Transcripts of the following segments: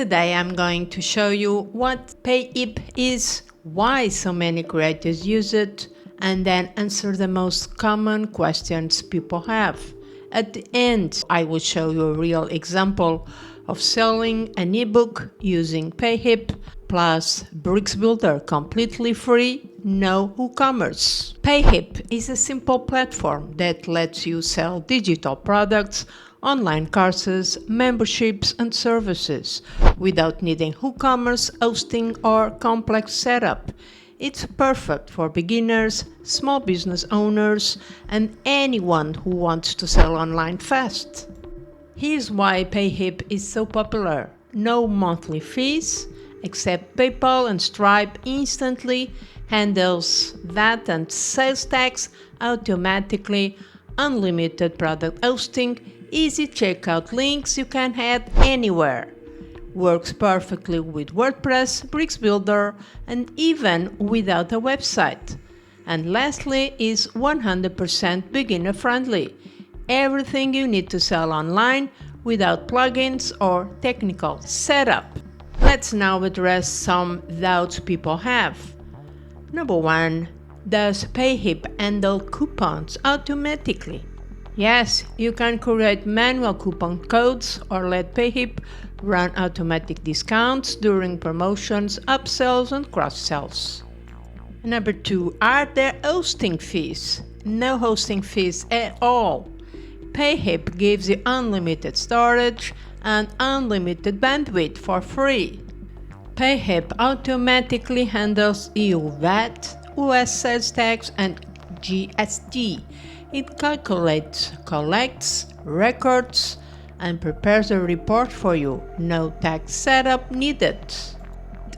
Today I'm going to show you what Payhip is, why so many creators use it, and then answer the most common questions people have. At the end, I will show you a real example of selling an ebook using Payhip plus Bricks Builder completely free, no WooCommerce. Payhip is a simple platform that lets you sell digital products, online courses, memberships and services without needing WooCommerce hosting or complex setup. It's perfect for beginners, small business owners, and anyone who wants to sell online fast. Here's why Payhip is so popular. No monthly fees, except PayPal and Stripe instantly, handles VAT and sales tax automatically, unlimited product hosting, easy checkout links you can add anywhere. Works perfectly with WordPress, Bricks Builder, and even without a website. And lastly is 100% beginner friendly. Everything you need to sell online without plugins or technical setup. Let's now address some doubts people have. Number 1. Does Payhip handle coupons automatically? Yes, you can create manual coupon codes or let Payhip run automatic discounts during promotions, upsells and cross-sells. Number 2. Are there hosting fees? No hosting fees at all. Payhip gives you unlimited storage and unlimited bandwidth for free. Payhip automatically handles EU VAT, US sales tax and GST. It calculates, collects, records, and prepares a report for you. No tax setup needed.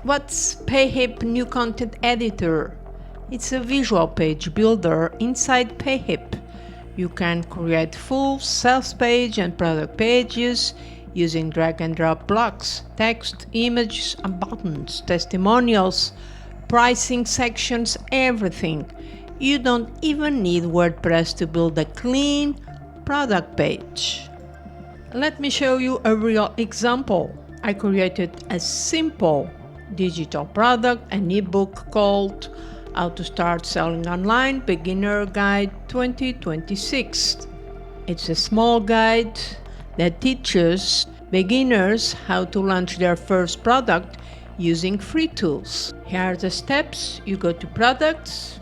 What's Payhip new content editor? It's a visual page builder inside Payhip. You can create full sales page and product pages using drag and drop blocks, text, images and buttons, testimonials, pricing sections, everything. You don't even need WordPress to build a clean product page. Let me show you a real example. I created a simple digital product, an ebook called How to Start Selling Online Beginner Guide 2026. It's a small guide that teaches beginners how to launch their first product using free tools. Here are the steps. You go to Products,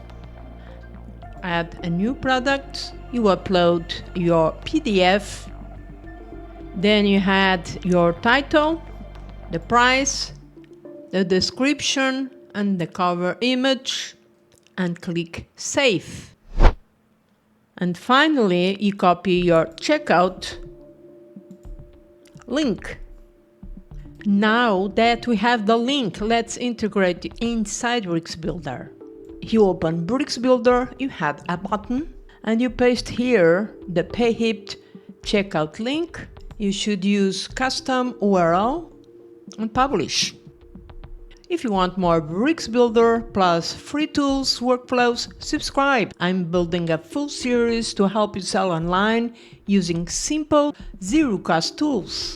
add a new product, you upload your PDF, then you add your title, the price, the description and the cover image, and click Save. And finally, you copy your checkout link. Now that we have the link, let's integrate it inside Bricks Builder. You open Bricks Builder, you add a button, and you paste here the Payhip checkout link. You should use custom URL and publish. If you want more Bricks Builder plus free tools, workflows, subscribe. I'm building a full series to help you sell online using simple, zero-cost tools.